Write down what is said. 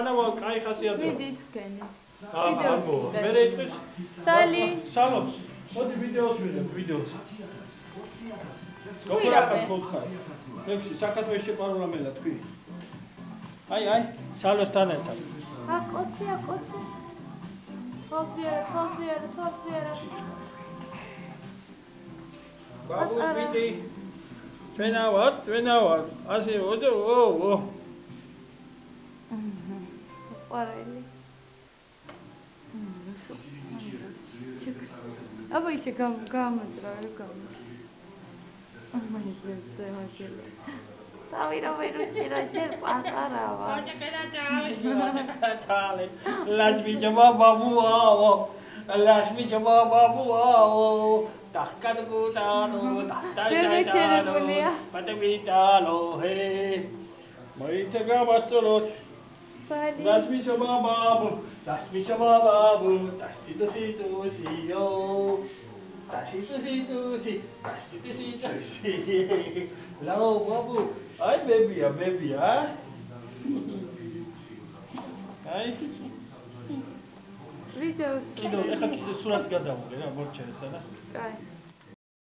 Anava კაი ხასიათია. ვიდის ქენი. მე რეიტყვის სალი. სალომ. მოდი ვიდეოს ვიღებ, ვიდეოს. როგორ ახალ ლექსი საქართველოს პარლამენტა თქვი. აი, სალოსთან ერთად. კოცია. თოხზიარა. ბაბუი, ჩვენავად. ასე, ო. Paralel. Aba işe gamadıra. Ama izledi maşallah. Tavira veruchira ter patarava. Oçakada chale. Lashmi chama babu aavo. Lashmi chama babu aavo. Takkadu tano, tattai. Patavitalo he. Maithaga bastolot. Lashmi chama babu. Tasitu siyo. Tasitu si. Lao babu. Ay baby, huh? Ay. Videos. Kido, ეხა კიდე სურათი გადავიღე რა, მორჩა ესა და. Კაი.